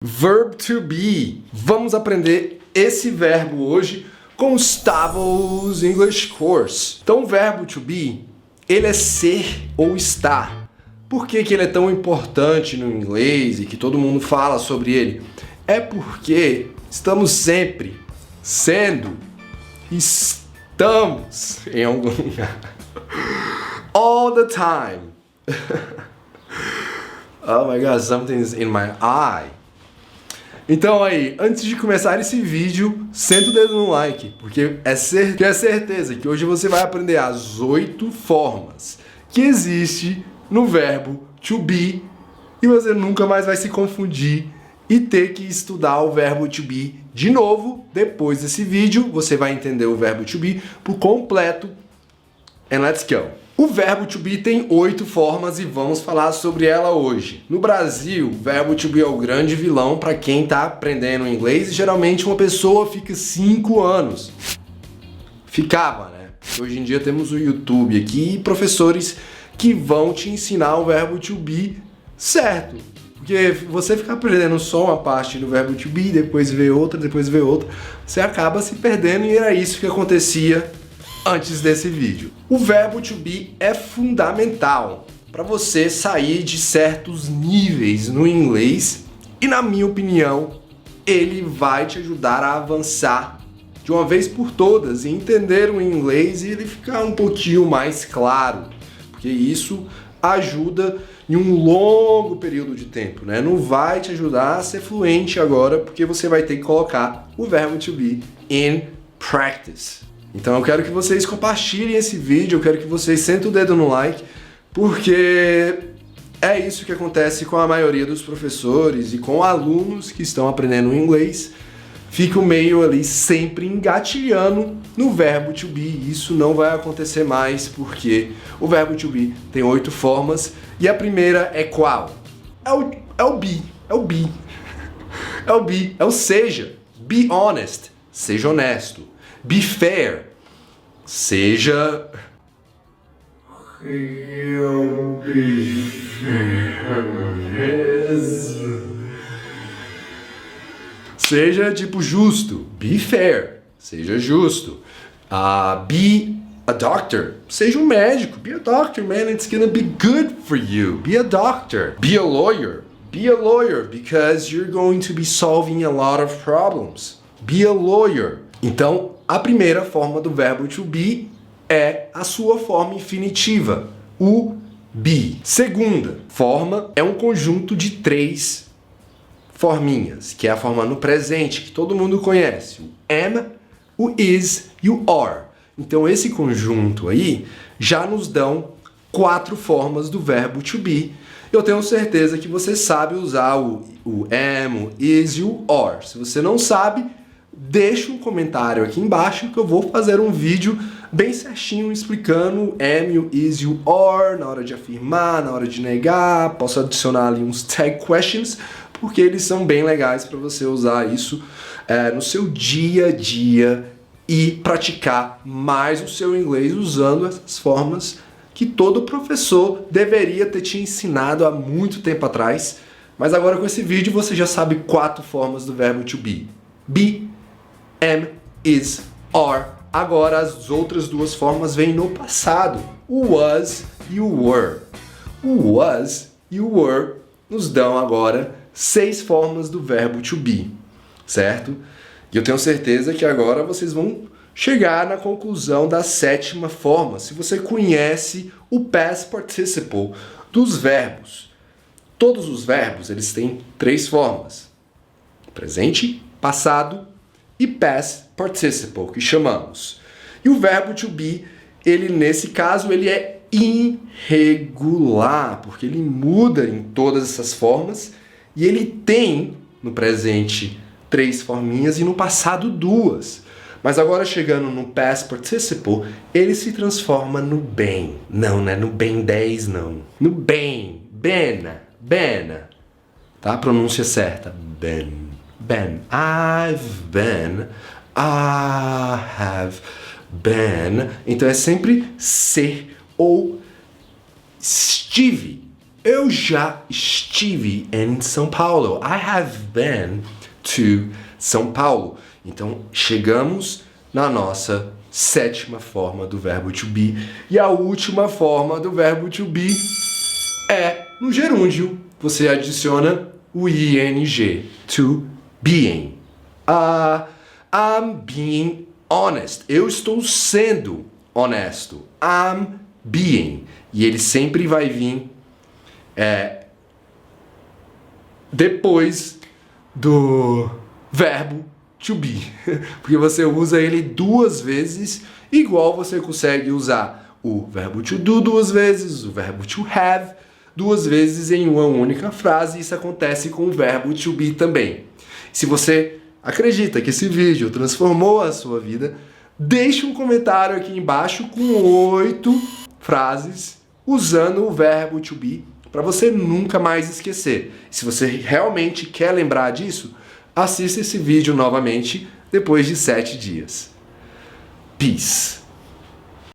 Verb to be. Vamos aprender esse verbo hoje com os Stavos English Course. Então, o verbo to be, ele é ser ou estar. Por que ele é tão importante no inglês e que todo mundo fala sobre ele? É porque estamos sempre sendo, estamos em algum lugar. All the time. Oh my God, something's in my eye. Então aí, antes de começar esse vídeo, senta o dedo no like, porque é certeza que hoje você vai aprender as 8 formas que existe no verbo to be e você nunca mais vai se confundir e ter que estudar o verbo to be de novo. Depois desse vídeo, você vai entender o verbo to be por completo. And let's go! O verbo to be tem 8 formas e vamos falar sobre ela hoje. No Brasil, o verbo to be é o grande vilão para quem está aprendendo inglês e geralmente uma pessoa fica 5 anos. Ficava, né? Hoje em dia temos o YouTube aqui e professores que vão te ensinar o verbo to be certo. Porque você ficar aprendendo só uma parte do verbo to be, depois vê outra, você acaba se perdendo e era isso que acontecia antes desse vídeo. O verbo to be é fundamental para você sair de certos níveis no inglês e, na minha opinião, ele vai te ajudar a avançar de uma vez por todas e entender o inglês e ele ficar um pouquinho mais claro, porque isso ajuda em um longo período de tempo, né? Não vai te ajudar a ser fluente agora, porque você vai ter que colocar o verbo to be in practice. Então eu quero que vocês compartilhem esse vídeo, eu quero que vocês sentem o dedo no like, porque é isso que acontece com a maioria dos professores e com alunos que estão aprendendo inglês, ficam meio ali sempre engatilhando no verbo to be. Isso não vai acontecer mais, porque o verbo to be tem 8 formas e a primeira é qual? É o be, é o be. É o be, é o seja. Be honest, seja honesto. Be fair, seja... Seja tipo justo. Be fair, seja justo. Be a doctor, seja um médico. Be a doctor, man, it's gonna be good for you. Be a doctor. Be a lawyer, because you're going to be solving a lot of problems. Be a lawyer. Então, a primeira forma do verbo to be é a sua forma infinitiva, o be. Segunda forma é um conjunto de 3 forminhas, que é a forma no presente, que todo mundo conhece. O am, o is e o are. Então, esse conjunto aí já nos dão 4 formas do verbo to be. Eu tenho certeza que você sabe usar o am, o is e o are. Se você não sabe, deixa um comentário aqui embaixo que eu vou fazer um vídeo bem certinho explicando o am, o is e o are na hora de afirmar, na hora de negar. Posso adicionar ali uns tag questions, porque eles são bem legais para você usar isso no seu dia a dia e praticar mais o seu inglês usando essas formas que todo professor deveria ter te ensinado há muito tempo atrás. Mas agora com esse vídeo você já sabe 4 formas do verbo to be. Be, am, is, are. Agora as outras 2 formas vêm no passado, o was e o were. O was e o were nos dão agora 6 formas do verbo to be, certo? E eu tenho certeza que agora vocês vão chegar na conclusão da 7ª forma, se você conhece o past participle dos verbos. Todos os verbos, eles têm 3 formas: presente, passado e past participle, que chamamos. E o verbo to be, ele nesse caso, ele é irregular, porque ele muda em todas essas formas e ele tem no presente 3 forminhas e no passado 2. Mas agora chegando no past participle, ele se transforma no bem. Não, né? No bem 10, não. No bem, ben, tá? A pronúncia certa, ben. Been. I've been. I have been. Então é sempre ser ou estive. Eu já estive em São Paulo. I have been to São Paulo. Então, chegamos na nossa sétima forma do verbo to be. E a última forma do verbo to be é no gerúndio. Você adiciona o ing, to being. I'm being honest. Eu estou sendo honesto. I'm being. E ele sempre vai vir depois do verbo to be. Porque você usa ele duas vezes, igual você consegue usar o verbo to do duas vezes, o verbo to have duas vezes em uma única frase. Isso acontece com o verbo to be também. Se você acredita que esse vídeo transformou a sua vida, deixe um comentário aqui embaixo com 8 frases usando o verbo to be para você nunca mais esquecer. Se você realmente quer lembrar disso, assista esse vídeo novamente depois de 7 dias. Peace!